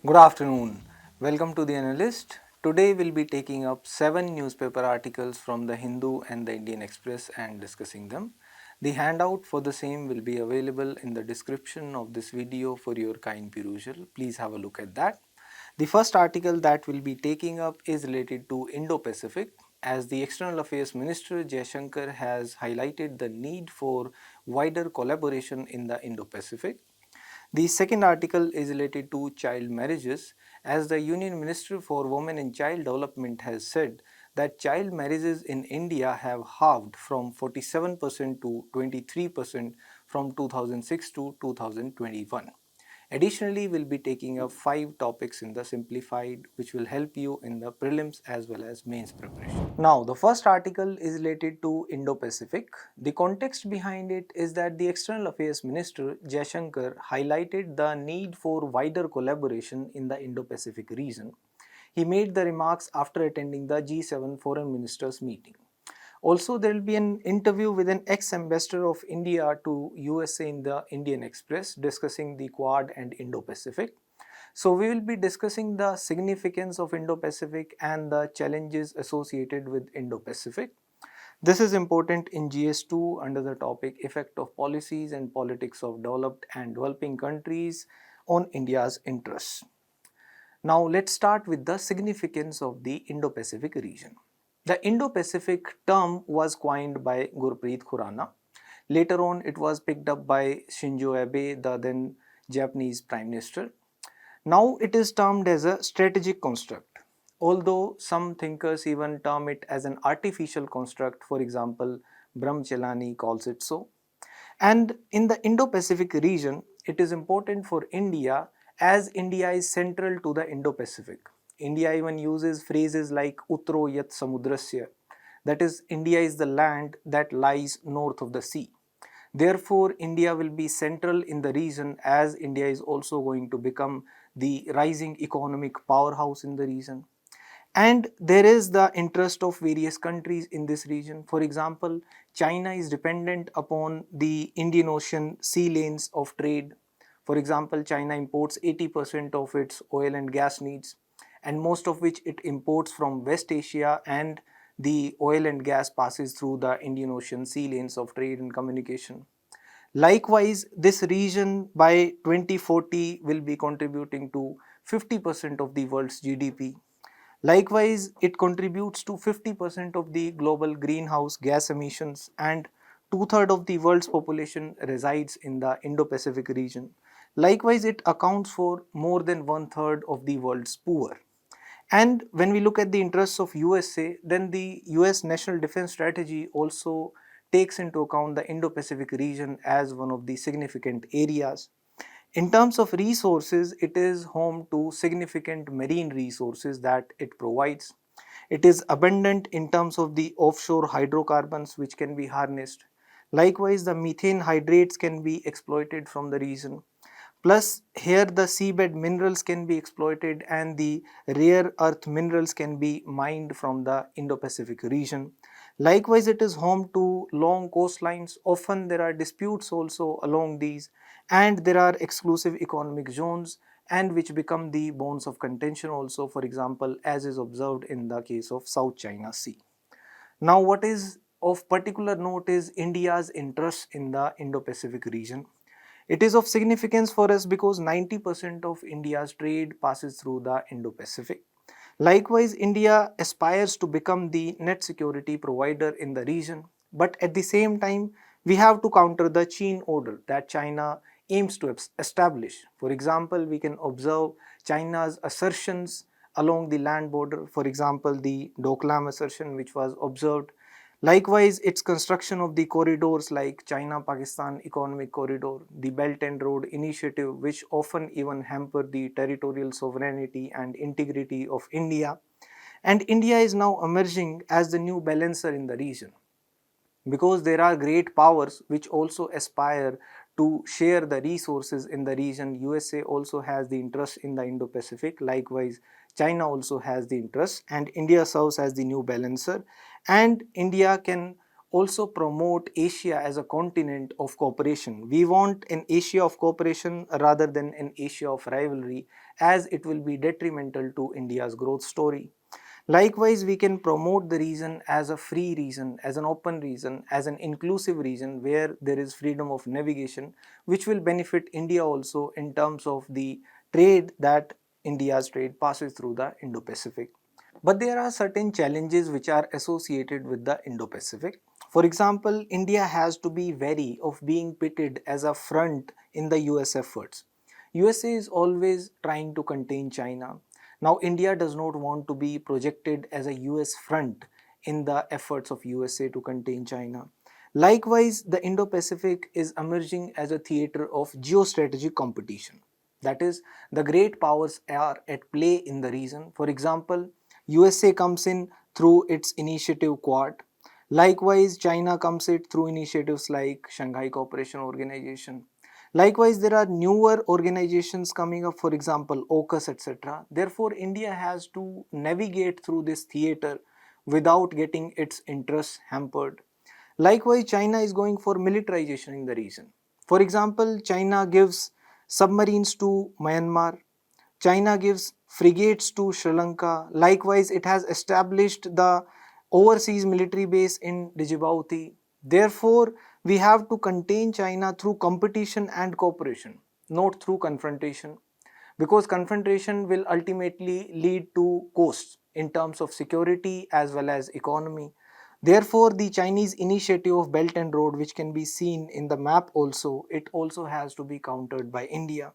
Good afternoon. Welcome to the Analyst. Today we'll be taking up 7 newspaper articles from the Hindu and the Indian Express and discussing them. The handout for the same will be available in the description of this video for your kind perusal. Please have a look at that. The first article that we'll be taking up is related to Indo-Pacific, as the External Affairs Minister Jaishankar has highlighted the need for wider collaboration in the Indo-Pacific. The second article is related to child marriages, as the Union Minister for Women and Child Development has said that child marriages in India have halved from 47% to 23% from 2006 to 2021. Additionally, we'll be taking up 5 topics in the simplified, which will help you in the prelims as well as mains preparation. Now, the first article is related to Indo-Pacific. The context behind it is that the External Affairs Minister Jaishankar highlighted the need for wider collaboration in the Indo-Pacific region. He made the remarks after attending the G7 Foreign Ministers meeting. Also, there will be an interview with an ex-ambassador of India to USA in the Indian Express discussing the Quad and Indo-Pacific. So, we will be discussing the significance of Indo-Pacific and the challenges associated with Indo-Pacific. This is important in GS2 under the topic Effect of Policies and Politics of Developed and Developing Countries on India's Interests. Now, let's start with the significance of the Indo-Pacific region. The Indo-Pacific term was coined by Gurpreet Khurana. Later on, it was picked up by Shinzo Abe, the then Japanese Prime Minister. Now it is termed as a strategic construct, although some thinkers even term it as an artificial construct. For example, Brahmchelani calls it so. And in the Indo-Pacific region, it is important for India as India is central to the Indo-Pacific. India even uses phrases like Utro Yat Samudrasya, that is, India is the land that lies north of the sea. Therefore, India will be central in the region, as India is also going to become the rising economic powerhouse in the region. And there is the interest of various countries in this region. For example, China is dependent upon the Indian Ocean sea lanes of trade. For example, China imports 80% of its oil and gas needs, and most of which it imports from West Asia, and the oil and gas passes through the Indian Ocean sea lanes of trade and communication. Likewise, this region by 2040 will be contributing to 50% of the world's GDP. Likewise, it contributes to 50% of the global greenhouse gas emissions, and two-thirds of the world's population resides in the Indo-Pacific region. Likewise, it accounts for more than one-third of the world's poor. And when we look at the interests of USA, then the US National Defense Strategy also takes into account the Indo-Pacific region as one of the significant areas. In terms of resources, it is home to significant marine resources that it provides. It is abundant in terms of the offshore hydrocarbons which can be harnessed. Likewise, the methane hydrates can be exploited from the region. Plus, here the seabed minerals can be exploited, and the rare earth minerals can be mined from the Indo-Pacific region. Likewise, it is home to long coastlines. Often there are disputes also along these, and there are exclusive economic zones, and which become the bones of contention also, for example, as is observed in the case of South China Sea. Now, what is of particular note is India's interest in the Indo-Pacific region. It is of significance for us because 90% of India's trade passes through the Indo-Pacific. Likewise, India aspires to become the net security provider in the region, but at the same time, we have to counter the Qin order that China aims to establish. For example, we can observe China's assertions along the land border, for example, the Doklam assertion which was observed. Likewise, its construction of the corridors like China-Pakistan Economic Corridor, the Belt and Road Initiative, which often even hamper the territorial sovereignty and integrity of India. And India is now emerging as the new balancer in the region, because there are great powers which also aspire to share the resources in the region. USA also has the interest in the Indo-Pacific. Likewise, China also has the interest, and India serves as the new balancer, and India can also promote Asia as a continent of cooperation. We want an Asia of cooperation rather than an Asia of rivalry, as it will be detrimental to India's growth story. Likewise, we can promote the region as a free region, as an open region, as an inclusive region where there is freedom of navigation, which will benefit India also in terms of the trade that India's trade passes through the Indo-Pacific. But there are certain challenges which are associated with the Indo-Pacific. For example, India has to be wary of being pitted as a front in the US efforts. USA is always trying to contain China. Now India does not want to be projected as a US front in the efforts of USA to contain China. Likewise, the Indo-Pacific is emerging as a theater of geostrategic competition. That is, the great powers are at play in the region. For example, USA comes in through its initiative Quad. Likewise, China comes in through initiatives like Shanghai Cooperation Organization. Likewise, there are newer organizations coming up, for example, AUKUS, etc. Therefore, India has to navigate through this theater without getting its interests hampered. Likewise, China is going for militarization in the region. For example, China gives submarines to Myanmar, China gives frigates to Sri Lanka. Likewise, it has established the overseas military base in Djibouti. Therefore, we have to contain China through competition and cooperation, not through confrontation, because confrontation will ultimately lead to costs in terms of security as well as economy. Therefore, the Chinese initiative of Belt and Road, which can be seen in the map also, it also has to be countered by India.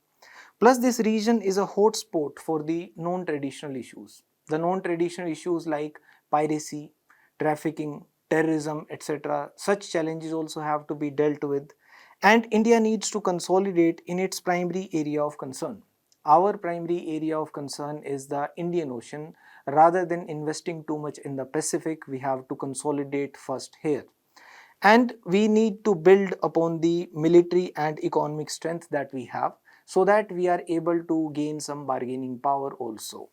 Plus, this region is a hotspot for the non-traditional issues. The non-traditional issues like piracy, trafficking, terrorism, etc. Such challenges also have to be dealt with, and India needs to consolidate in its primary area of concern. Our primary area of concern is the Indian Ocean. Rather than investing too much in the Pacific, we have to consolidate first here. And we need to build upon the military and economic strength that we have so that we are able to gain some bargaining power also.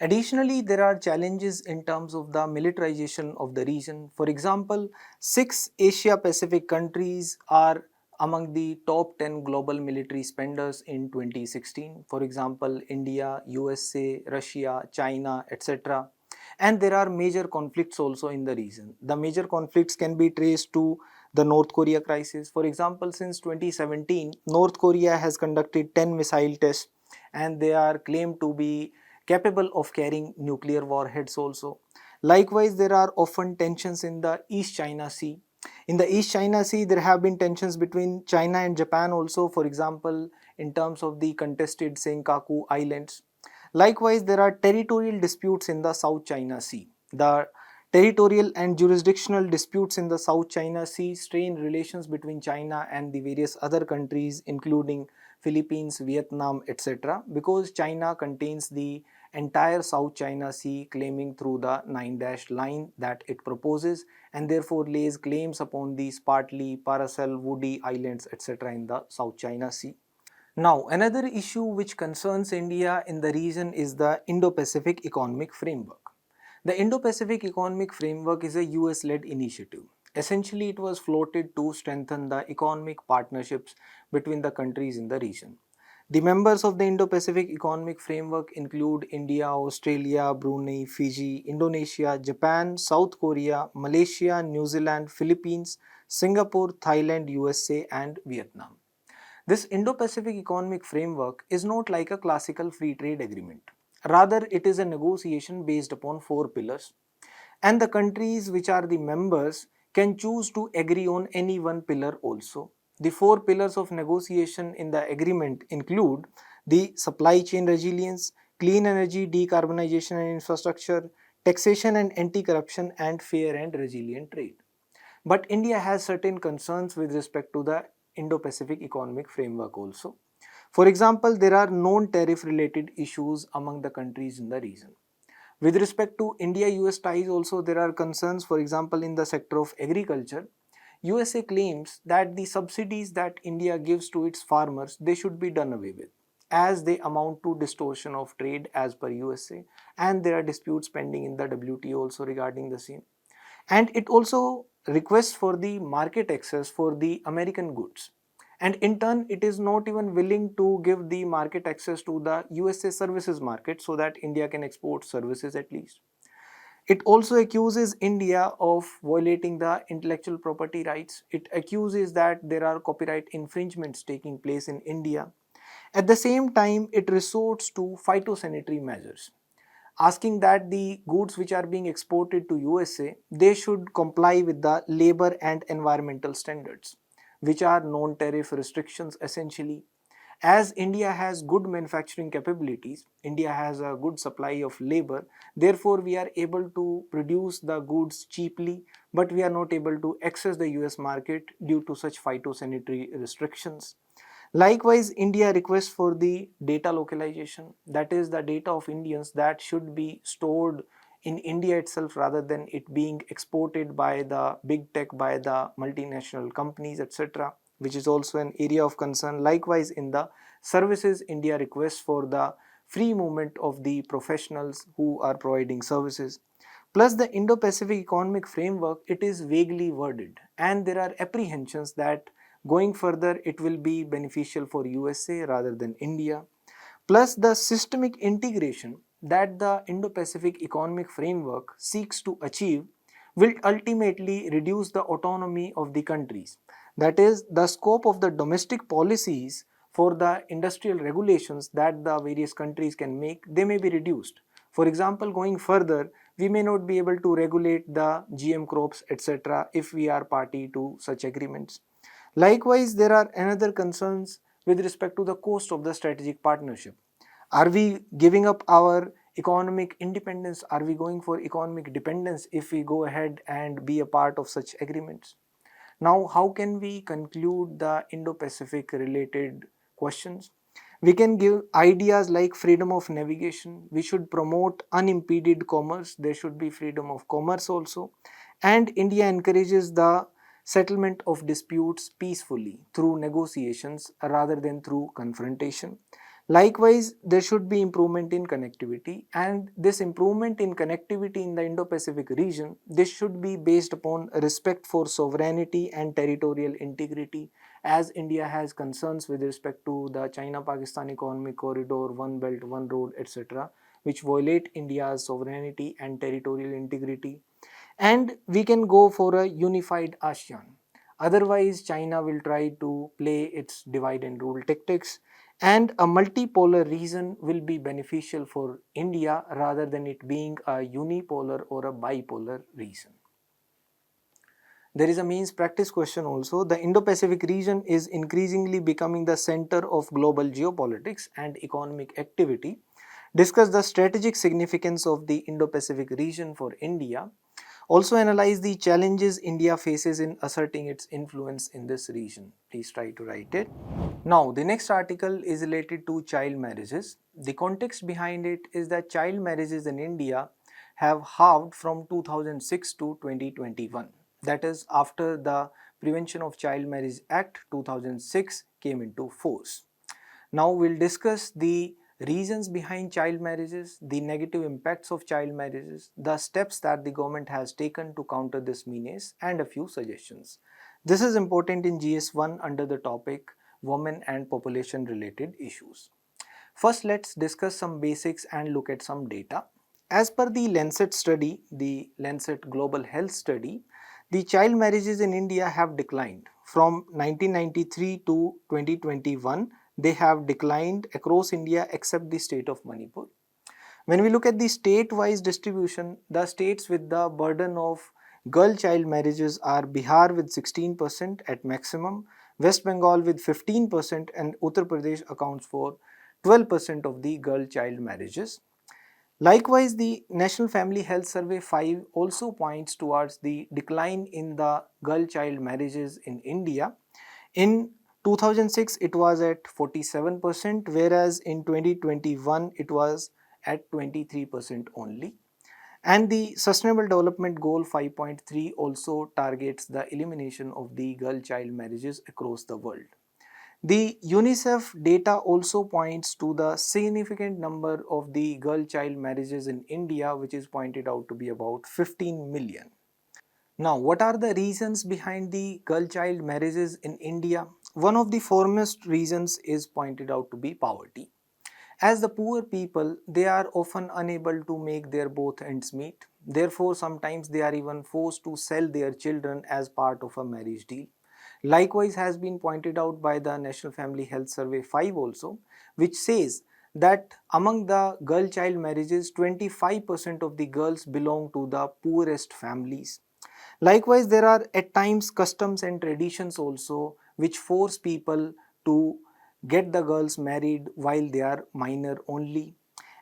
Additionally, there are challenges in terms of the militarization of the region. For example, 6 Asia Pacific countries are among the top 10 global military spenders in 2016. For example, India, USA, Russia, China, etc. And there are major conflicts also in the region. The major conflicts can be traced to the North Korea crisis. For example, since 2017, North Korea has conducted 10 missile tests and they are claimed to be capable of carrying nuclear warheads also. Likewise, there are often tensions in the East China Sea. In the East China Sea, there have been tensions between China and Japan also, for example, in terms of the contested Senkaku Islands. Likewise, there are territorial disputes in the South China Sea. The territorial and jurisdictional disputes in the South China Sea strain relations between China and the various other countries, including Philippines, Vietnam, etc. because China contains the entire South China Sea, claiming through the 9-dash line that it proposes, and therefore lays claims upon the Spratly, Paracel, Woody Islands, etc. in the South China Sea. Now, another issue which concerns India in the region is the Indo-Pacific Economic Framework. The Indo-Pacific Economic Framework is a US-led initiative. Essentially, it was floated to strengthen the economic partnerships between the countries in the region. The members of the Indo-Pacific Economic Framework include India, Australia, Brunei, Fiji, Indonesia, Japan, South Korea, Malaysia, New Zealand, Philippines, Singapore, Thailand, USA, and Vietnam. This Indo-Pacific Economic Framework is not like a classical free trade agreement. Rather, it is a negotiation based upon 4 pillars, and the countries which are the members can choose to agree on any one pillar also. The 4 pillars of negotiation in the agreement include the supply chain resilience, clean energy, decarbonization and infrastructure, taxation and anti-corruption, and fair and resilient trade. But India has certain concerns with respect to the Indo-Pacific Economic Framework also. For example, there are non-tariff related issues among the countries in the region. With respect to India-US ties also, there are concerns. For example, in the sector of agriculture, USA claims that the subsidies that India gives to its farmers, they should be done away with, as they amount to distortion of trade as per USA, and there are disputes pending in the WTO also regarding the same. And it also requests for the market access for the American goods. And in turn, it is not even willing to give the market access to the USA services market so that India can export services at least. It also accuses India of violating the intellectual property rights. It accuses that there are copyright infringements taking place in India. At the same time, it resorts to phytosanitary measures, asking that the goods which are being exported to USA, they should comply with the labor and environmental standards, which are non-tariff restrictions essentially. As India has good manufacturing capabilities, India has a good supply of labor, therefore we are able to produce the goods cheaply, but we are not able to access the US market due to such phytosanitary restrictions. Likewise, India requests for the data localization, that is the data of Indians that should be stored in India itself rather than it being exported by the big tech, by the multinational companies, etc., which is also an area of concern. Likewise, in the services, India requests for the free movement of the professionals who are providing services. Plus, the Indo-Pacific Economic Framework, it is vaguely worded, and there are apprehensions that going further it will be beneficial for USA rather than India. Plus, the systemic integration that the Indo-Pacific Economic Framework seeks to achieve will ultimately reduce the autonomy of the countries. That is, the scope of the domestic policies for the industrial regulations that the various countries can make, they may be reduced. For example, going further, we may not be able to regulate the GM crops, etc., if we are party to such agreements. Likewise, there are another concerns with respect to the cost of the strategic partnership. Are we giving up our economic independence? Are we going for economic dependence if we go ahead and be a part of such agreements? Now, how can we conclude the Indo-Pacific related questions? We can give ideas like freedom of navigation. We should promote unimpeded commerce. There should be freedom of commerce also. And India encourages the settlement of disputes peacefully through negotiations rather than through confrontation. Likewise, there should be improvement in connectivity, and this improvement in connectivity in the Indo-Pacific region, this should be based upon respect for sovereignty and territorial integrity, as India has concerns with respect to the China-Pakistan Economic Corridor, One Belt, One Road, etc., which violate India's sovereignty and territorial integrity. And we can go for a unified ASEAN. Otherwise, China will try to play its divide and rule tactics, and a multipolar region will be beneficial for India rather than it being a unipolar or a bipolar region. There is a means practice question also. The Indo-Pacific region is increasingly becoming the center of global geopolitics and economic activity. Discuss the strategic significance of the Indo-Pacific region for India. Also analyze the challenges India faces in asserting its influence in this region. Please try to write it. Now, the next article is related to child marriages. The context behind it is that child marriages in India have halved from 2006 to 2021. That is after the Prevention of Child Marriage Act 2006 came into force. Now we'll discuss the reasons behind child marriages, the negative impacts of child marriages, the steps that the government has taken to counter this menace, and a few suggestions. This is important in GS1 under the topic women and population related issues. First, let's discuss some basics and look at some data. As per the Lancet study, the Lancet Global Health study, the child marriages in India have declined. From 1993 to 2021, they have declined across India except the state of Manipur. When we look at the state-wise distribution, the states with the burden of girl child marriages are Bihar with 16% at maximum, West Bengal with 15%, and Uttar Pradesh accounts for 12% of the girl child marriages. Likewise, the National Family Health Survey 5 also points towards the decline in the girl child marriages in India. In 2006, it was at 47%, whereas in 2021, it was at 23% only. And the Sustainable Development Goal 5.3 also targets the elimination of the girl child marriages across the world. The UNICEF data also points to the significant number of the girl child marriages in India, which is pointed out to be about 15 million. Now, what are the reasons behind the girl-child marriages in India? One of the foremost reasons is pointed out to be poverty. As the poor people, they are often unable to make their both ends meet. Therefore, sometimes they are even forced to sell their children as part of a marriage deal. Likewise, has been pointed out by the National Family Health Survey 5 also, which says that among the girl child marriages, 25% of the girls belong to the poorest families. Likewise, there are at times customs and traditions also which force people to get the girls married while they are minor only.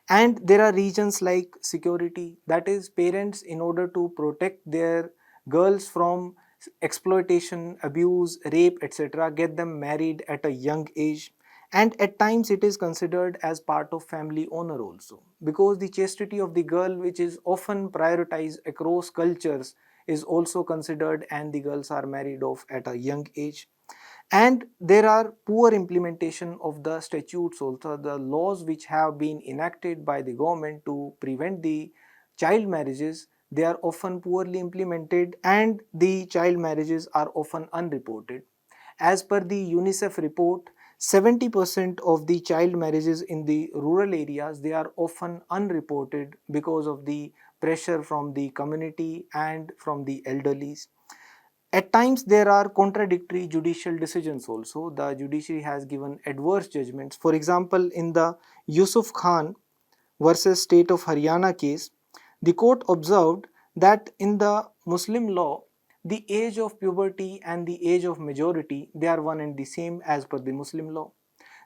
And there are regions like security, that is, parents, in order to protect their girls from exploitation, abuse, rape, etc., get them married at a young age. And at times it is considered as part of family honor also, because the chastity of the girl, which is often prioritized across cultures, is also considered, and the girls are married off at a young age. And there are poor implementation of the statutes also, the laws which have been enacted by the government to prevent the child marriages. They are often poorly implemented, and the child marriages are often unreported. As per the UNICEF report, 70% of the child marriages in the rural areas, they are often unreported because of the pressure from the community and from the elderlies. At times there are contradictory judicial decisions also. The judiciary has given adverse judgments. For example, in the Yusuf Khan versus State of Haryana case, the court observed that in the Muslim law, the age of puberty and the age of majority, they are one and the same as per the Muslim law.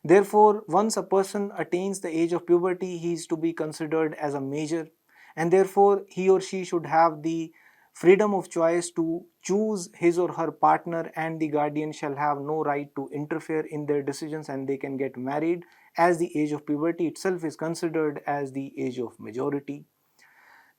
Therefore, once a person attains the age of puberty, he is to be considered as a major, and therefore he or she should have the freedom of choice to choose his or her partner, and the guardian shall have no right to interfere in their decisions, and they can get married, as the age of puberty itself is considered as the age of majority.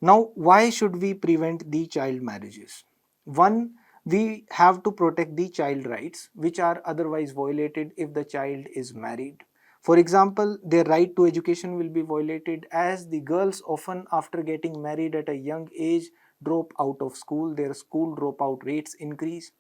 Now, why should we prevent the child marriages? One, we have to protect the child rights, which are otherwise violated if the child is married. For example, their right to education will be violated, as the girls often, after getting married at a young age, drop out of school. Their school dropout rates increase.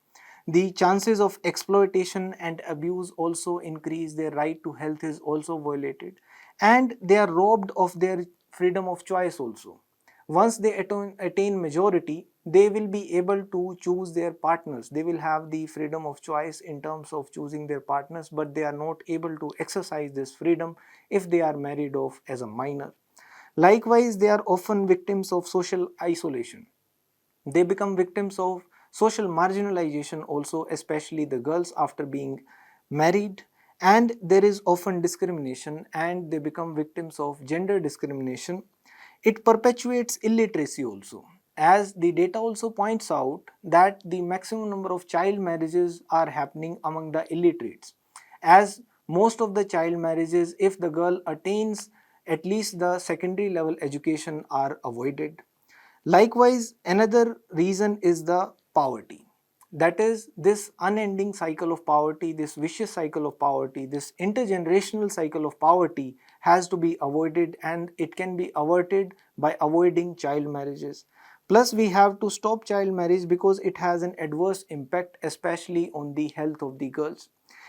The chances of exploitation and abuse also increase. Their right to health is also violated, and they are robbed of their freedom of choice also. Once they attain majority, they will be able to choose their partners. They will have the freedom of choice in terms of choosing their partners, but they are not able to exercise this freedom if they are married off as a minor. Likewise, they are often victims of social isolation. They become victims of social marginalization also, especially the girls after being married. And there is often discrimination, and they become victims of gender discrimination. It perpetuates illiteracy also, as the data also points out that the maximum number of child marriages are happening among the illiterates, as most of the child marriages, if the girl attains at least the secondary level education, are avoided. Likewise, another reason is the poverty. That is, this unending cycle of poverty, this vicious cycle of poverty, this intergenerational cycle of poverty has to be avoided, and it can be averted by avoiding child marriages. Plus, we have to stop child marriage because it has an adverse impact, especially on the health of the girls,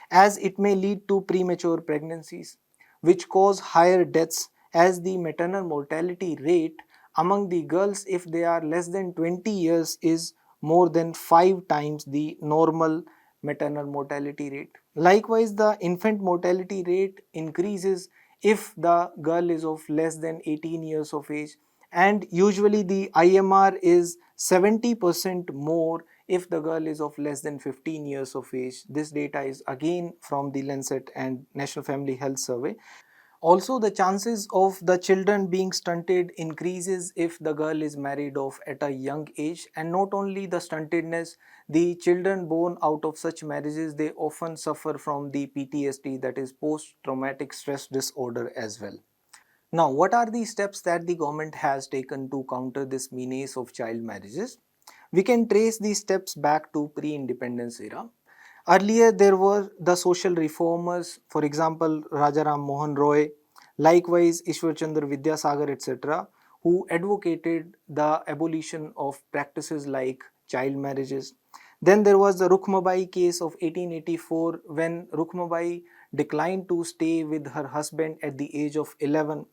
as it may lead to premature pregnancies, which cause higher deaths, as the maternal mortality rate among the girls, if they are less than 20 years, is more than 5 times the normal maternal mortality rate. Likewise, the infant mortality rate increases if the girl is of less than 18 years of age, and usually the IMR is 70% more if the girl is of less than 15 years of age. This data is again from the Lancet and National Family Health Survey. Also, the chances of the children being stunted increases if the girl is married off at a young age. And not only the stuntedness, the children born out of such marriages, they often suffer from the PTSD, that is post traumatic stress disorder, as well. Now, what are the steps that the government has taken to counter this menace of child marriages? We can trace these steps back to pre-independence era. Earlier, there were the social reformers, for example, Rajaram Mohan Roy, likewise Ishwar Chandra Vidyasagar, etc., who advocated the abolition of practices like child marriages. Then there was the Rukmabai case of 1884 when Rukmabai declined to stay with her husband at the age of 11.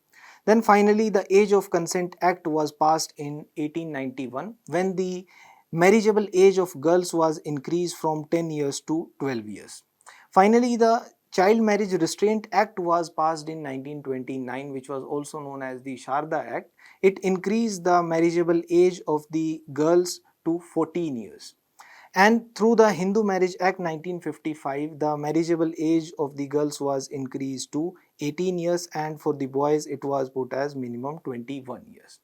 Then finally the Age of Consent Act was passed in 1891 when the marriageable age of girls was increased from 10 years to 12 years. Finally, the Child Marriage Restraint Act was passed in 1929, which was also known as the Sharda Act. It increased the marriageable age of the girls to 14 years. And through the Hindu Marriage Act 1955, the marriageable age of the girls was increased to 18 years, and for the boys it was put as minimum 21 years.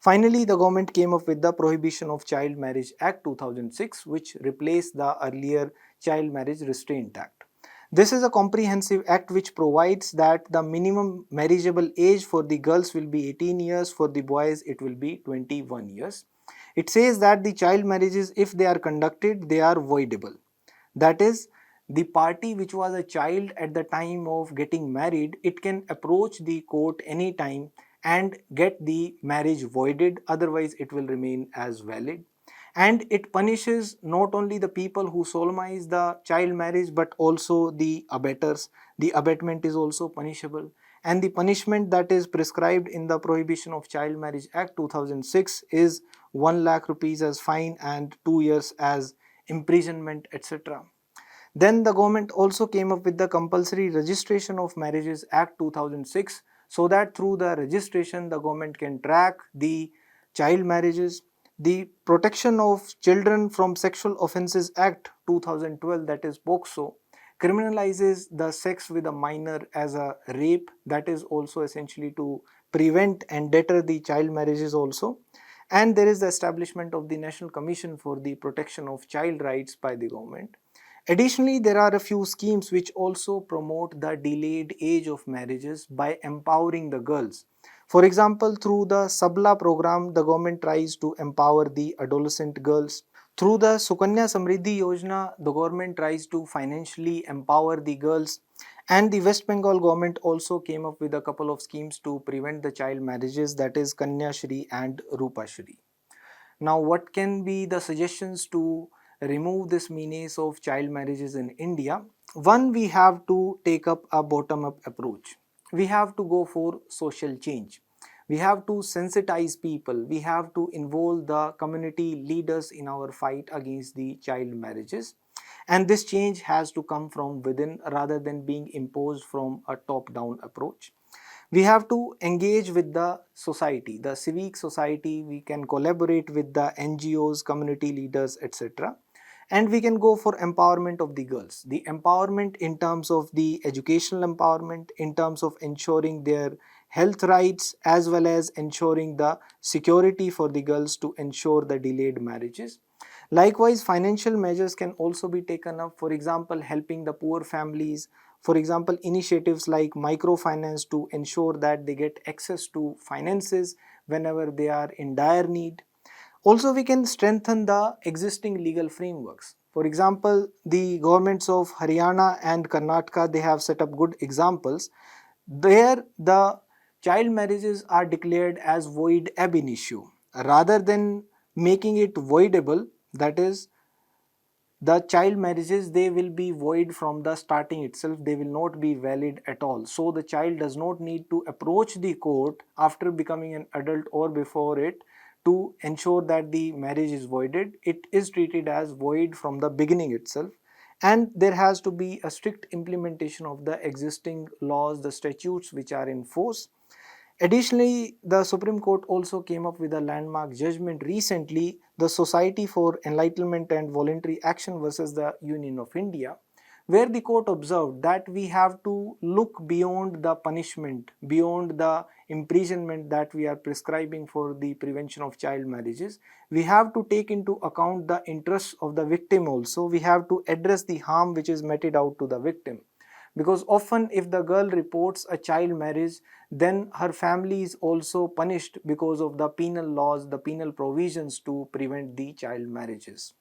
Finally, the government came up with the Prohibition of Child Marriage Act 2006, which replaced the earlier Child Marriage Restraint Act. This is a comprehensive act which provides that the minimum marriageable age for the girls will be 18 years, for the boys it will be 21 years. It says that the child marriages, if they are conducted, they are voidable. That is, the party which was a child at the time of getting married, it can approach the court anytime and get the marriage voided, otherwise it will remain as valid. And it punishes not only the people who solemnize the child marriage but also the abettors. The abatement is also punishable, and the punishment that is prescribed in the Prohibition of Child Marriage Act 2006 is 1 lakh rupees as fine and 2 years as imprisonment, etc. Then the government also came up with the Compulsory Registration of Marriages Act 2006, so that through the registration the government can track the child marriages. The Protection of Children from Sexual Offences Act 2012, that is POCSO, criminalizes the sex with a minor as a rape. That is also essentially to prevent and deter the child marriages also. And there is the establishment of the National Commission for the Protection of Child Rights by the government. Additionally, there are a few schemes which also promote the delayed age of marriages by empowering the girls. For example, through the Sabla program, the government tries to empower the adolescent girls. Through the Sukanya Samriddhi Yojana, the government tries to financially empower the girls. And the West Bengal government also came up with a couple of schemes to prevent the child marriages, that is Kanya Shri and Rupa Shri. Now, what can be the suggestions to remove this menace of child marriages in India? One, we have to take up a bottom-up approach. We have to go for social change. We have to sensitize people. We have to involve the community leaders in our fight against the child marriages. And this change has to come from within rather than being imposed from a top-down approach. We have to engage with the society, the civic society. We can collaborate with the NGOs, community leaders, etc. And we can go for empowerment of the girls. The empowerment in terms of the educational empowerment, in terms of ensuring their health rights, as well as ensuring the security for the girls to ensure the delayed marriages. Likewise, financial measures can also be taken up, for example, helping the poor families, for example, initiatives like microfinance to ensure that they get access to finances whenever they are in dire need. Also, we can strengthen the existing legal frameworks. For example, the governments of Haryana and Karnataka, they have set up good examples. There, the child marriages are declared as void ab initio. Rather than making it voidable, that is, the child marriages, they will be void from the starting itself. They will not be valid at all. So the child does not need to approach the court after becoming an adult or before it to ensure that the marriage is voided. It is treated as void from the beginning itself, and there has to be a strict implementation of the existing laws, the statutes which are in force. Additionally, the Supreme Court also came up with a landmark judgment recently, the Society for Enlightenment and Voluntary Action versus the Union of India, where the court observed that we have to look beyond the punishment, beyond the imprisonment that we are prescribing for the prevention of child marriages. We have to take into account the interests of the victim also. We have to address the harm which is meted out to the victim. Because often if the girl reports a child marriage, then her family is also punished because of the penal laws, the penal provisions to prevent the child marriages.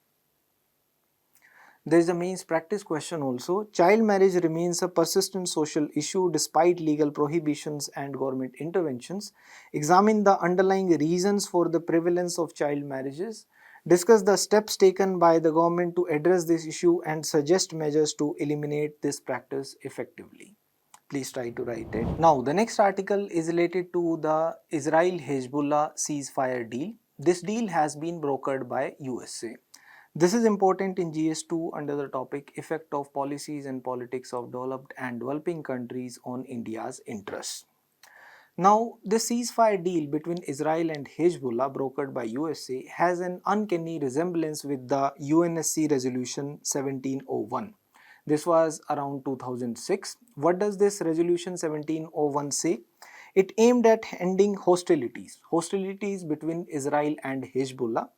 There is a mains practice question also. Child marriage remains a persistent social issue despite legal prohibitions and government interventions. Examine the underlying reasons for the prevalence of child marriages. discuss the steps taken by the government to address this issue and suggest measures to eliminate this practice effectively. Please try to write it. Now, the next article is related to the Israel-Hezbollah ceasefire deal. This deal has been brokered by USA. This is important in GS2 under the topic Effect of Policies and Politics of Developed and Developing Countries on India's Interests. Now, the ceasefire deal between Israel and Hezbollah brokered by USA has an uncanny resemblance with the UNSC Resolution 1701. This was around 2006. What does this Resolution 1701 say? It aimed at ending hostilities between Israel and Hezbollah,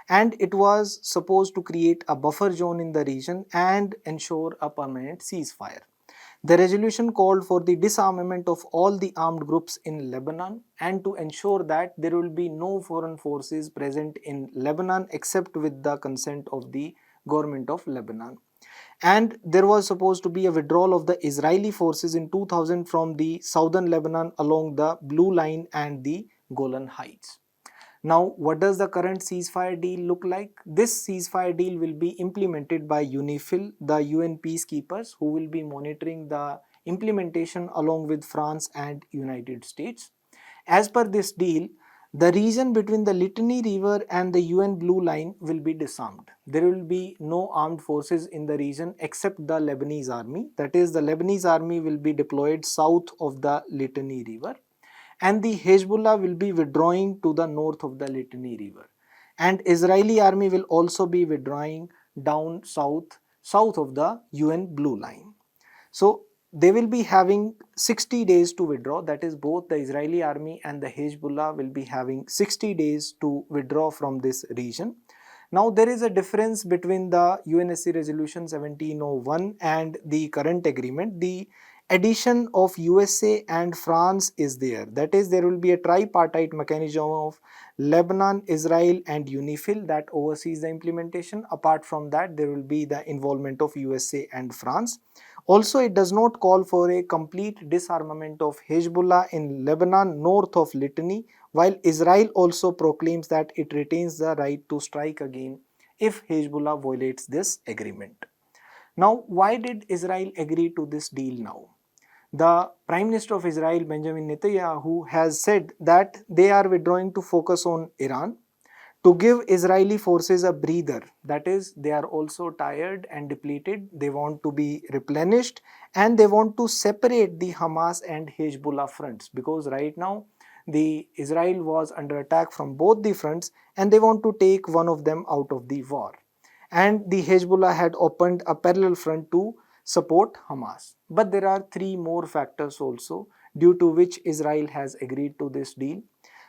and it was supposed to create a buffer zone in the region and ensure a permanent ceasefire. The resolution called for the disarmament of all the armed groups in Lebanon and to ensure that there will be no foreign forces present in Lebanon except with the consent of the government of Lebanon. And there was supposed to be a withdrawal of the Israeli forces in 2000 from the southern Lebanon along the Blue Line and the Golan Heights. Now, what does the current ceasefire deal look like? This ceasefire deal will be implemented by UNIFIL, the UN peacekeepers, who will be monitoring the implementation along with France and United States. As per this deal, the region between the Litani River and the UN Blue Line will be disarmed. There will be no armed forces in the region except the Lebanese army. That is, the Lebanese army will be deployed south of the Litani River, and the Hezbollah will be withdrawing to the north of the Litani River, and Israeli army will also be withdrawing down south of the UN Blue Line. So they will be having 60 days to withdraw. That is, both the Israeli army and the Hezbollah will be having 60 days to withdraw from this region. Now, there is a difference between the UNSC Resolution 1701 and the current agreement. The addition of USA and France is there. That is, there will be a tripartite mechanism of Lebanon, Israel and UNIFIL that oversees the implementation. Apart from that, there will be the involvement of USA and France. Also, it does not call for a complete disarmament of Hezbollah in Lebanon north of Litani, while Israel also proclaims that it retains the right to strike again if Hezbollah violates this agreement. Now, why did Israel agree to this deal now? The Prime Minister of Israel, Benjamin Netanyahu, has said that they are withdrawing to focus on Iran to give Israeli forces a breather. That is, they are also tired and depleted. They want to be replenished and they want to separate the Hamas and Hezbollah fronts, because right now the Israel was under attack from both the fronts and they want to take one of them out of the war. And the Hezbollah had opened a parallel front to support Hamas. But there are three more factors also due to which Israel has agreed to this deal.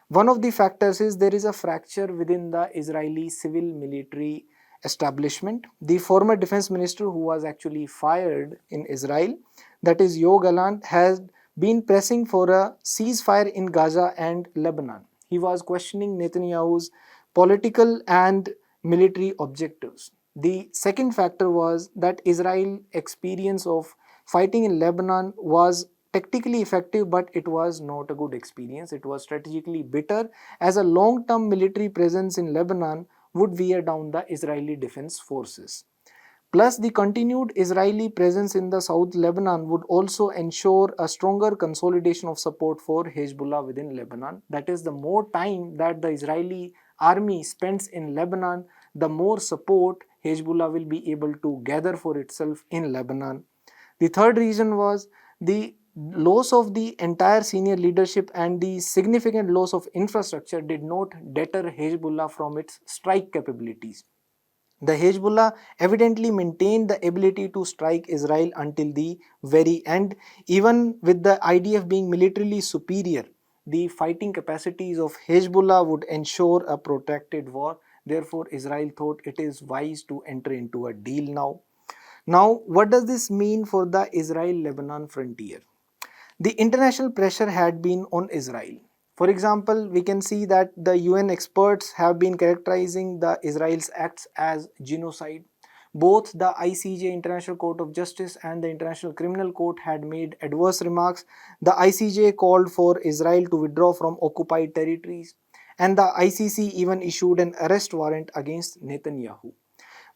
One of the factors is there is a fracture within the Israeli civil military establishment. The former defense minister, who was actually fired in Israel, that is Yoav Gallant, has been pressing for a ceasefire in Gaza and Lebanon. He was questioning Netanyahu's political and military objectives. The second factor was that Israel's experience of fighting in Lebanon was tactically effective, but it was not a good experience. It was strategically bitter, as a long-term military presence in Lebanon would wear down the Israeli defense forces. Plus, the continued Israeli presence in the South Lebanon would also ensure a stronger consolidation of support for Hezbollah within Lebanon. That is, the more time that the Israeli army spends in Lebanon, the more support Hezbollah will be able to gather for itself in Lebanon. The third reason was the loss of the entire senior leadership and the significant loss of infrastructure did not deter Hezbollah from its strike capabilities. The Hezbollah evidently maintained the ability to strike Israel until the very end. Even with the IDF being militarily superior, the fighting capacities of Hezbollah would ensure a protracted war. Therefore, Israel thought it is wise to enter into a deal now. Now, what does this mean for the Israel-Lebanon frontier? The international pressure had been on Israel. For example, we can see that the UN experts have been characterizing the Israel's acts as genocide. Both the ICJ, International Court of Justice, and the International Criminal Court had made adverse remarks. The ICJ called for Israel to withdraw from occupied territories, and the ICC even issued an arrest warrant against Netanyahu.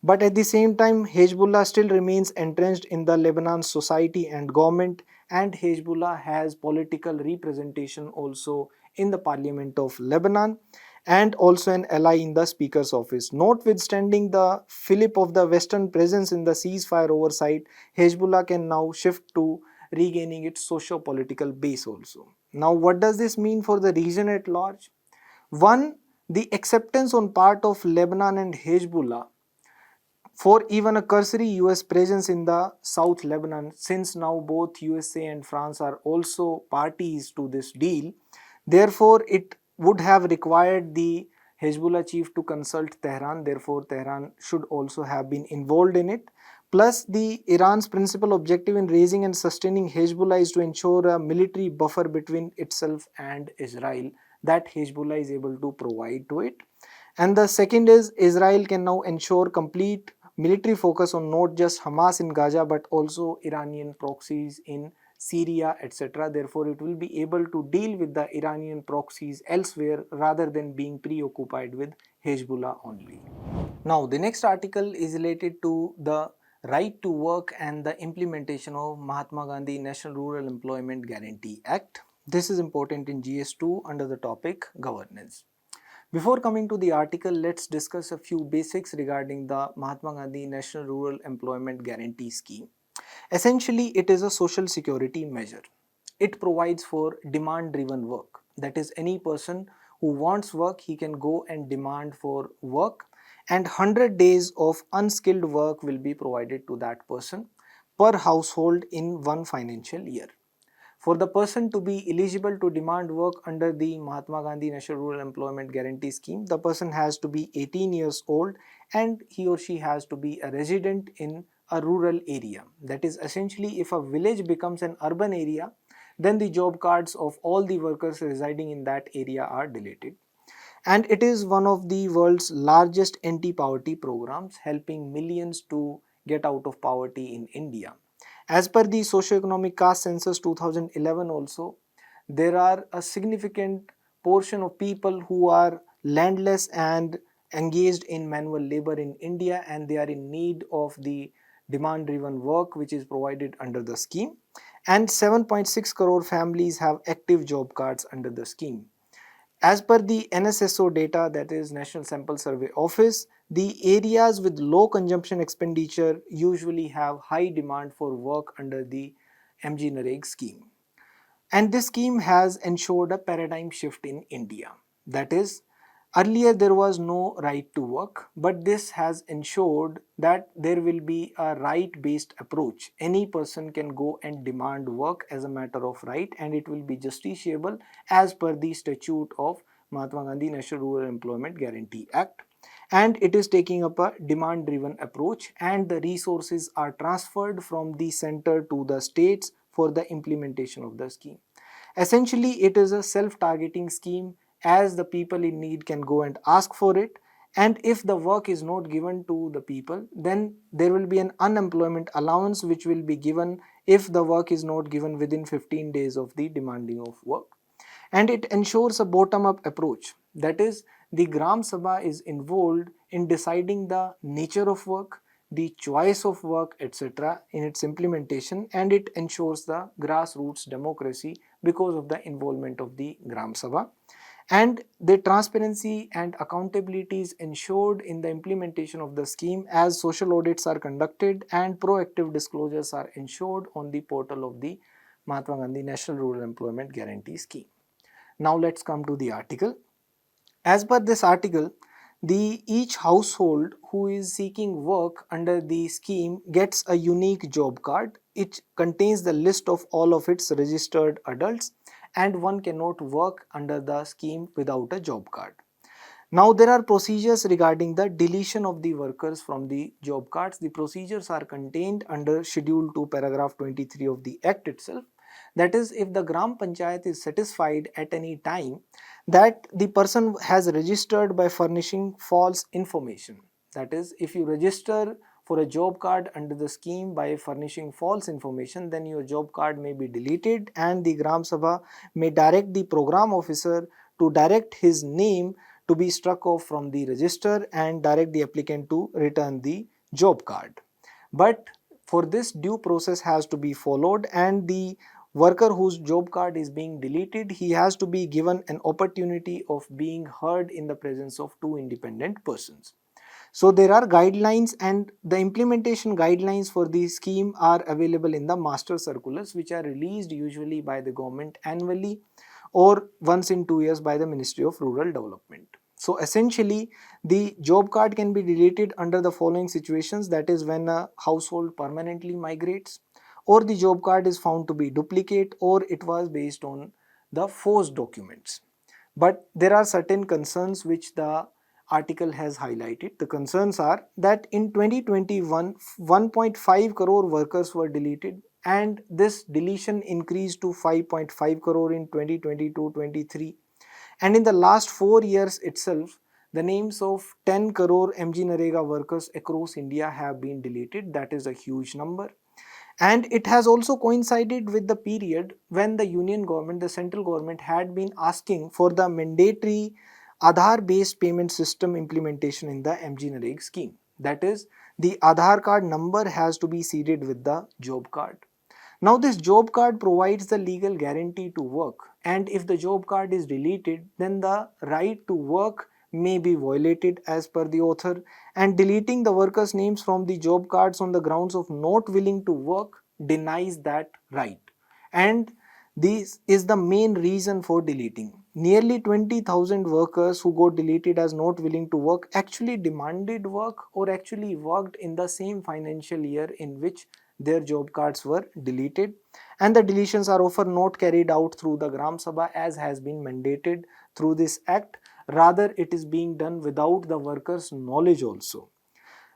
But at the same time, Hezbollah still remains entrenched in the Lebanon society and government, and Hezbollah has political representation also in the parliament of Lebanon and also an ally in the speaker's office. Notwithstanding the fillip of the Western presence in the ceasefire oversight, Hezbollah can now shift to regaining its socio-political base also. Now, what does this mean for the region at large? One, the acceptance on part of Lebanon and Hezbollah for even a cursory US presence in the South Lebanon, since now both USA and France are also parties to this deal. Therefore, it would have required the Hezbollah chief to consult Tehran. Therefore, Tehran should also have been involved in it. Plus, the Iran's principal objective in raising and sustaining Hezbollah is to ensure a military buffer between itself and Israel that Hezbollah is able to provide to it. And the second is Israel can now ensure complete military focus on not just Hamas in Gaza but also Iranian proxies in Syria, etc. Therefore, it will be able to deal with the Iranian proxies elsewhere rather than being preoccupied with Hezbollah only. Now, the next article is related to the right to work and the implementation of Mahatma Gandhi National Rural Employment Guarantee Act. This is important in GS2 under the topic governance. Before coming to the article, let's discuss a few basics regarding the Mahatma Gandhi National Rural Employment Guarantee Scheme. Essentially, it is a social security measure. It provides for demand-driven work. That is, any person who wants work, he can go and demand for work, and 100 days of unskilled work will be provided to that person per household in one financial year. For the person to be eligible to demand work under the Mahatma Gandhi National Rural Employment Guarantee Scheme, the person has to be 18 years old and he or she has to be a resident in a rural area. That is, essentially, if a village becomes an urban area, then the job cards of all the workers residing in that area are deleted. And it is one of the world's largest anti-poverty programs, helping millions to get out of poverty in India. As per the Socioeconomic Caste Census 2011 also, there are a significant portion of people who are landless and engaged in manual labor in India, and they are in need of the demand driven work which is provided under the scheme, and 7.6 crore families have active job cards under the scheme. As per the NSSO data, that is National Sample Survey Office, the areas with low consumption expenditure usually have high demand for work under the MG-NREGA scheme. And this scheme has ensured a paradigm shift in India. That is, earlier there was no right to work, but this has ensured that there will be a right-based approach. Any person can go and demand work as a matter of right, and it will be justiciable as per the statute of Mahatma Gandhi National Rural Employment Guarantee Act. And it is taking up a demand driven approach, and the resources are transferred from the center to the states for the implementation of the scheme. Essentially, it is a self-targeting scheme, as the people in need can go and ask for it, and if the work is not given to the people, then there will be an unemployment allowance which will be given if the work is not given within 15 days of the demanding of work. And it ensures a bottom-up approach. That is, the Gram Sabha is involved in deciding the nature of work, the choice of work, etc. in its implementation, and it ensures the grassroots democracy because of the involvement of the Gram Sabha. And the transparency and accountability is ensured in the implementation of the scheme, as social audits are conducted and proactive disclosures are ensured on the portal of the Mahatma Gandhi National Rural Employment Guarantee Scheme. Now let's come to the article. As per this article, each household who is seeking work under the scheme gets a unique job card. It contains the list of all of its registered adults, and one cannot work under the scheme without a job card. Now there are procedures regarding the deletion of the workers from the job cards. The procedures are contained under Schedule 2 paragraph 23 of the Act itself. That is, if the Gram Panchayat is satisfied at any time that the person has registered by furnishing false information. That is, if you register for a job card under the scheme by furnishing false information, then your job card may be deleted and the Gram Sabha may direct the program officer to direct his name to be struck off from the register and direct the applicant to return the job card. But for this, due process has to be followed, and the worker whose job card is being deleted, he has to be given an opportunity of being heard in the presence of two independent persons. So there are guidelines, and the implementation guidelines for the scheme are available in the master circulars, which are released usually by the government annually or once in 2 years by the Ministry of Rural Development. So essentially, the job card can be deleted under the following situations, that is when a household permanently migrates, or the job card is found to be duplicate, or it was based on the forged documents. But there are certain concerns which the article has highlighted. The concerns are that in 2021, 1.5 crore workers were deleted, and this deletion increased to 5.5 crore in 2022-23. And in the last 4 years itself, the names of 10 crore MG Narega workers across India have been deleted. That is a huge number. And it has also coincided with the period when the union government, the central government, had been asking for the mandatory Aadhaar based payment system implementation in the MG Nareg scheme. That is, the Aadhaar card number has to be seeded with the job card. Now, this job card provides the legal guarantee to work, and if the job card is deleted, then the right to work may be violated as per the author, and deleting the workers' names from the job cards on the grounds of not willing to work denies that right. And this is the main reason for deleting. Nearly 20,000 workers who got deleted as not willing to work actually demanded work or actually worked in the same financial year in which their job cards were deleted, and the deletions are often not carried out through the Gram Sabha as has been mandated through this act. Rather, it is being done without the workers' knowledge also.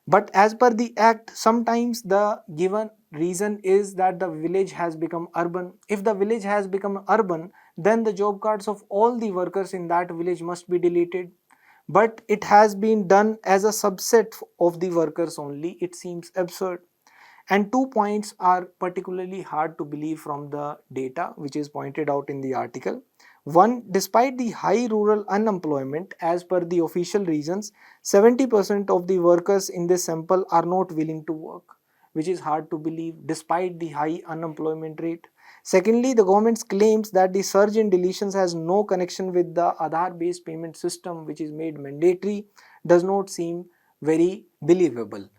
But as per the act, sometimes the given reason is that the village has become urban. If the village has become urban, then the job cards of all the workers in that village must be deleted. But it has been done as a subset of the workers only. It seems absurd. And 2 points are particularly hard to believe from the data which is pointed out in the article. One, despite the high rural unemployment, as per the official reasons, 70% of the workers in this sample are not willing to work, which is hard to believe despite the high unemployment rate. Secondly, the government claims that the surge in deletions has no connection with the Aadhaar based payment system which is made mandatory does not seem very believable.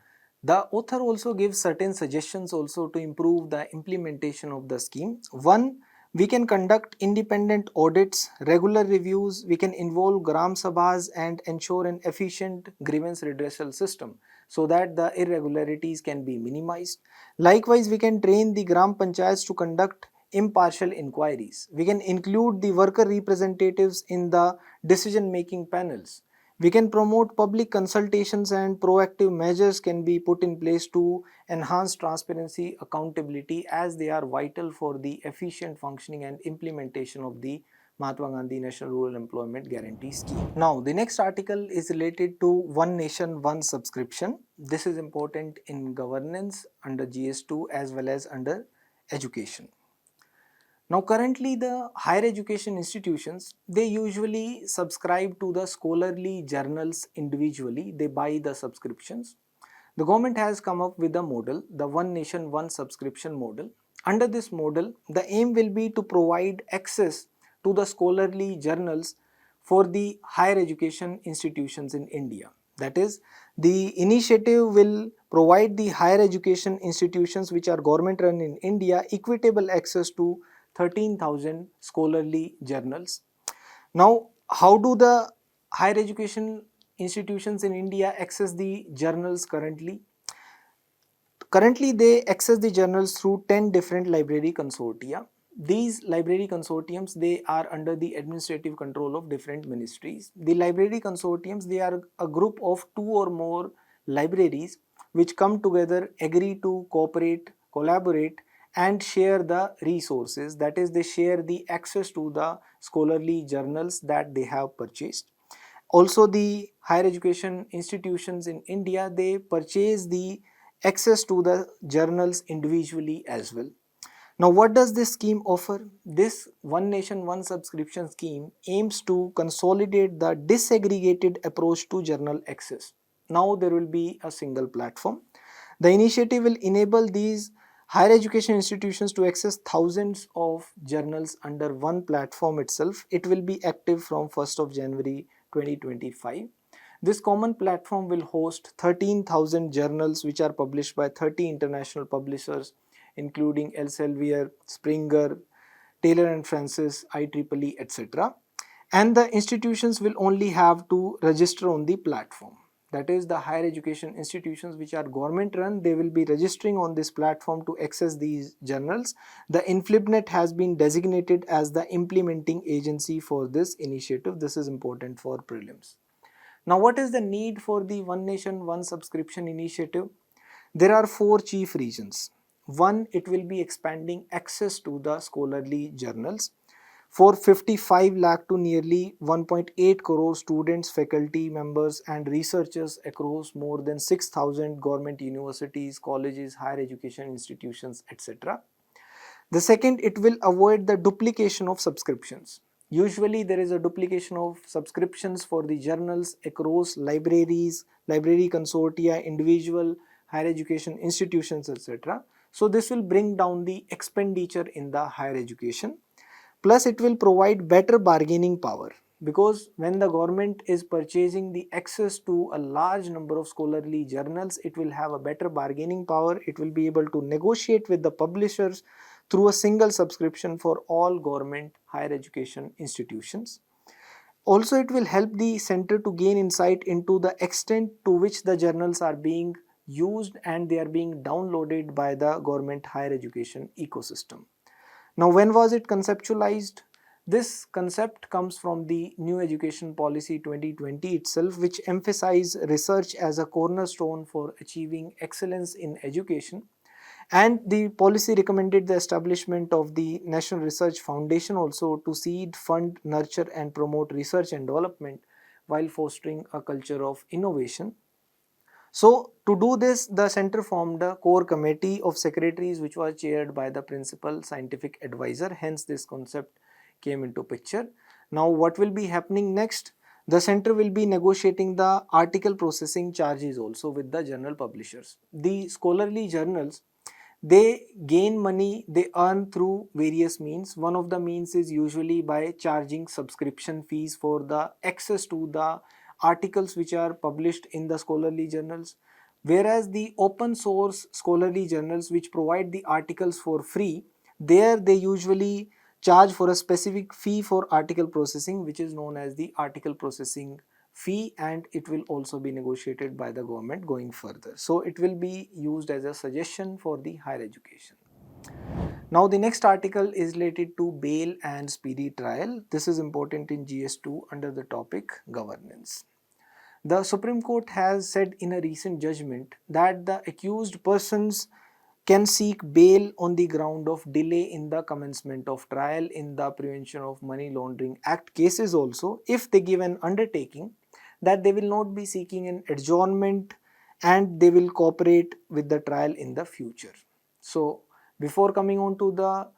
The author also gives certain suggestions also to improve the implementation of the scheme. One, we can conduct independent audits, regular reviews, we can involve Gram Sabhas and ensure an efficient grievance redressal system so that the irregularities can be minimized. Likewise, we can train the Gram Panchayats to conduct impartial inquiries. We can include the worker representatives in the decision making panels. We can promote public consultations, and proactive measures can be put in place to enhance transparency, accountability, as they are vital for the efficient functioning and implementation of the Mahatma Gandhi National Rural Employment Guarantee Scheme. Now, the next article is related to One Nation, One Subscription. This is important in governance under GS2 as well as under education. Now currently the higher education institutions, they usually subscribe to the scholarly journals individually, they buy the subscriptions. The government has come up with a model, the One Nation One Subscription model. Under this model, the aim will be to provide access to the scholarly journals for the higher education institutions in India. That is, the initiative will provide the higher education institutions which are government run in India equitable access to 13,000 scholarly journals. Now, how do the higher education institutions in India access the journals currently? Currently, they access the journals through 10 different library consortia. These library consortiums, they are under the administrative control of different ministries. The library consortiums, they are a group of 2 or more libraries which come together, agree to cooperate, collaborate and share the resources. That is, they share the access to the scholarly journals that they have purchased. Also, the higher education institutions in India, they purchase the access to the journals individually as well. Now, what does this scheme offer? This One Nation One Subscription scheme aims to consolidate the disaggregated approach to journal access. Now there will be a single platform. The initiative will enable these higher education institutions to access thousands of journals under one platform itself. It will be active from 1st of January 2025. This common platform will host 13,000 journals which are published by 30 international publishers including Elsevier, Springer, Taylor and Francis, IEEE, etc. And the institutions will only have to register on the platform. That is, the higher education institutions which are government run, they will be registering on this platform to access these journals. The INFLIBNET has been designated as the implementing agency for this initiative. This is important for prelims. Now, what is the need for the One Nation One Subscription initiative? There are four chief reasons. One, it will be expanding access to the scholarly journals. For 55 lakh to nearly 1.8 crore students, faculty members and researchers across more than 6,000 government universities, colleges, higher education institutions, etc. The second, it will avoid the duplication of subscriptions. Usually there is a duplication of subscriptions for the journals across libraries, library consortia, individual higher education institutions, etc. So this will bring down the expenditure in the higher education. Plus it will provide better bargaining power, because when the government is purchasing the access to a large number of scholarly journals, it will have a better bargaining power. It will be able to negotiate with the publishers through a single subscription for all government higher education institutions. Also, it will help the center to gain insight into the extent to which the journals are being used and they are being downloaded by the government higher education ecosystem. Now, when was it conceptualized? This concept comes from the New Education Policy 2020 itself, which emphasized research as a cornerstone for achieving excellence in education. And the policy recommended the establishment of the National Research Foundation also to seed, fund, nurture and promote research and development while fostering a culture of innovation. So to do this, the center formed a core committee of secretaries which was chaired by the principal scientific advisor. Hence this concept came into picture. Now what will be happening next? The center will be negotiating the article processing charges also with the journal publishers. The scholarly journals, they gain money, they earn through various means. One of the means is usually by charging subscription fees for the access to the articles which are published in the scholarly journals, whereas the open source scholarly journals which provide the articles for free, there they usually charge for a specific fee for article processing, which is known as the article processing fee, and it will also be negotiated by the government going further. So it will be used as a suggestion for the higher education. Now the next article is related to bail and speedy trial. This is important in GS2 under the topic governance. The Supreme Court has said in a recent judgment that the accused persons can seek bail on the ground of delay in the commencement of trial in the Prevention of Money Laundering Act cases also, if they give an undertaking that they will not be seeking an adjournment and they will cooperate with the trial in the future. So before coming on to the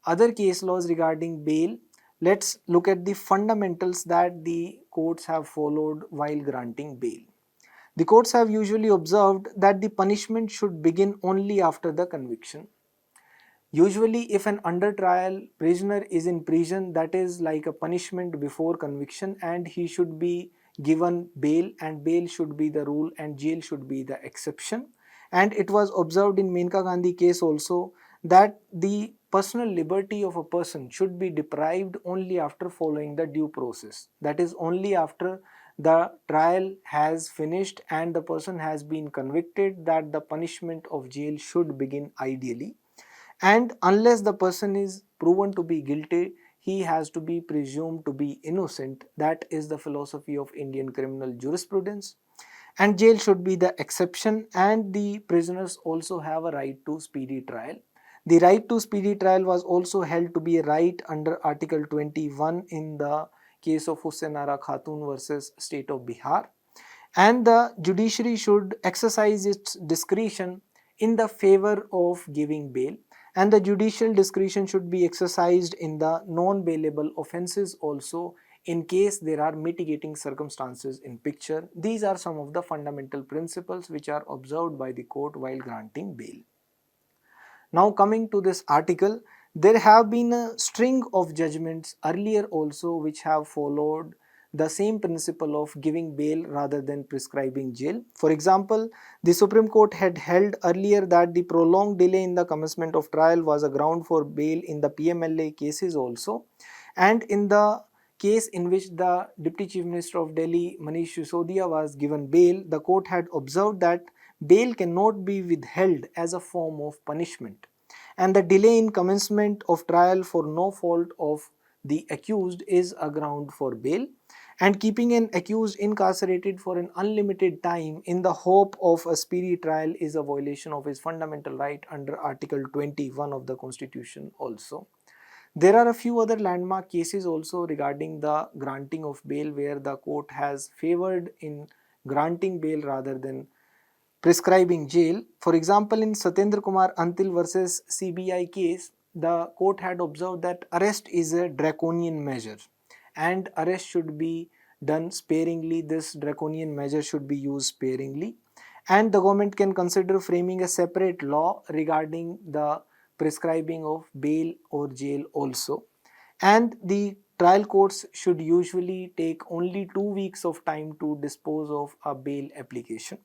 other case laws regarding bail, let's look at the fundamentals that the courts have followed while granting bail. The courts have usually observed that the punishment should begin only after the conviction. Usually, if an under trial prisoner is in prison, that is like a punishment before conviction, and he should be given bail, and bail should be the rule and jail should be the exception. And it was observed in Menka Gandhi case also that the personal liberty of a person should be deprived only after following the due process. That is, only after the trial has finished and the person has been convicted, that the punishment of jail should begin ideally. And unless the person is proven to be guilty, he has to be presumed to be innocent. That is the philosophy of Indian criminal jurisprudence. And jail should be the exception, and the prisoners also have a right to speedy trial. The right to speedy trial was also held to be a right under Article 21 in the case of Hussain Ara Khatun versus State of Bihar. And the judiciary should exercise its discretion in the favor of giving bail, and the judicial discretion should be exercised in the non-bailable offences also in case there are mitigating circumstances in picture. These are some of the fundamental principles which are observed by the court while granting bail. Now coming to this article, there have been a string of judgments earlier also which have followed the same principle of giving bail rather than prescribing jail. For example, the Supreme Court had held earlier that the prolonged delay in the commencement of trial was a ground for bail in the PMLA cases also, and in the case in which the Deputy Chief Minister of Delhi Manish Sisodia was given bail, the court had observed that bail cannot be withheld as a form of punishment, and the delay in commencement of trial for no fault of the accused is a ground for bail, and keeping an accused incarcerated for an unlimited time in the hope of a speedy trial is a violation of his fundamental right under Article 21 of the Constitution also. There are a few other landmark cases also regarding the granting of bail where the court has favored in granting bail rather than prescribing jail. For example, in Satyendra Kumar Antil versus CBI case, the court had observed that arrest is a draconian measure and arrest should be done sparingly. This draconian measure should be used sparingly, and the government can consider framing a separate law regarding the prescribing of bail or jail also, and the trial courts should usually take only 2 weeks of time to dispose of a bail application.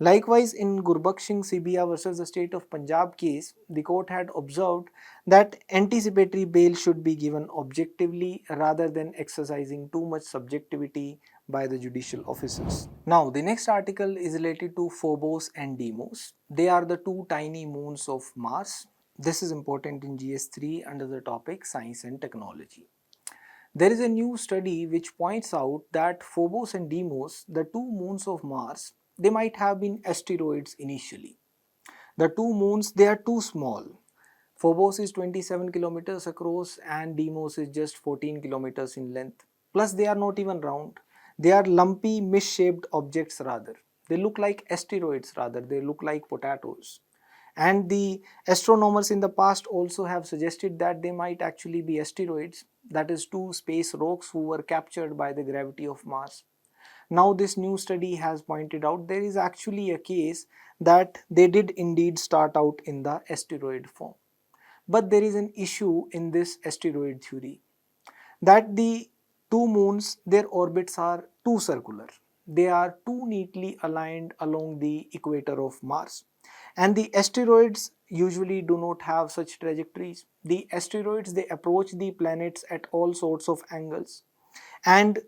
Likewise, in Gurbakh Singh Sibia versus the state of Punjab case, the court had observed that anticipatory bail should be given objectively rather than exercising too much subjectivity by the judicial officers. Now, the next article is related to Phobos and Deimos. They are the two tiny moons of Mars. This is important in GS3 under the topic Science and Technology. There is a new study which points out that Phobos and Deimos, the two moons of Mars, they might have been asteroids initially. The two moons, they are too small. Phobos is 27 kilometers across and Deimos is just 14 kilometers in length. Plus they are not even round. They are lumpy, misshaped objects rather. They look like asteroids rather, they look like potatoes. And the astronomers in the past also have suggested that they might actually be asteroids, that is two space rocks who were captured by the gravity of Mars. Now this new study has pointed out there is actually a case that they did indeed start out in the asteroid form. But there is an issue in this asteroid theory, that the two moons, their orbits are too circular. They are too neatly aligned along the equator of Mars. And the asteroids usually do not have such trajectories. The asteroids, they approach the planets at all sorts of angles. And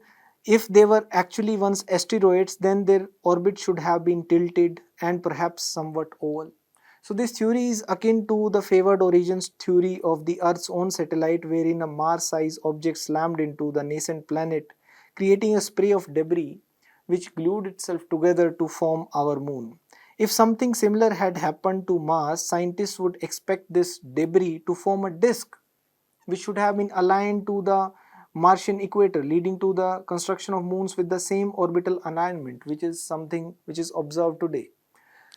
if they were actually once asteroids, then their orbit should have been tilted and perhaps somewhat oval. So this theory is akin to the favored origins theory of the Earth's own satellite, wherein a Mars-sized object slammed into the nascent planet, creating a spray of debris which glued itself together to form our moon. If something similar had happened to Mars, scientists would expect this debris to form a disk which should have been aligned to the Martian equator, leading to the construction of moons with the same orbital alignment, which is something which is observed today.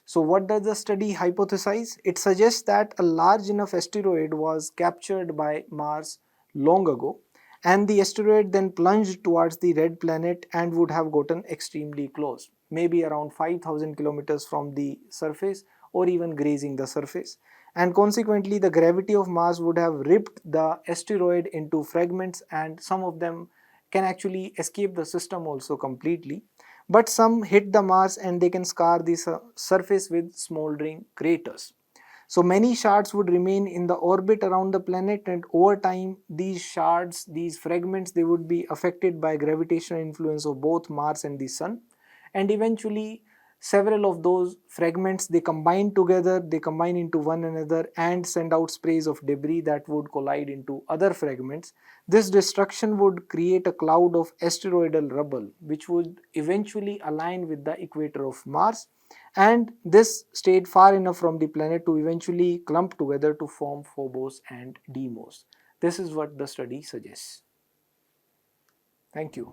So what does the study hypothesize? It suggests that a large enough asteroid was captured by Mars long ago, and the asteroid then plunged towards the red planet and would have gotten extremely close, maybe around 5,000 kilometers from the surface or even grazing the surface. And consequently, the gravity of Mars would have ripped the asteroid into fragments, and some of them can actually escape the system also completely, but some hit the Mars and they can scar the surface with smoldering craters. So many shards would remain in the orbit around the planet, and over time these shards, these fragments, they would be affected by gravitational influence of both Mars and the Sun, and eventually several of those fragments, they combine together, they combine into one another and send out sprays of debris that would collide into other fragments. This destruction would create a cloud of asteroidal rubble which would eventually align with the equator of Mars, and this stayed far enough from the planet to eventually clump together to form Phobos and Deimos. This is what the study suggests. Thank you.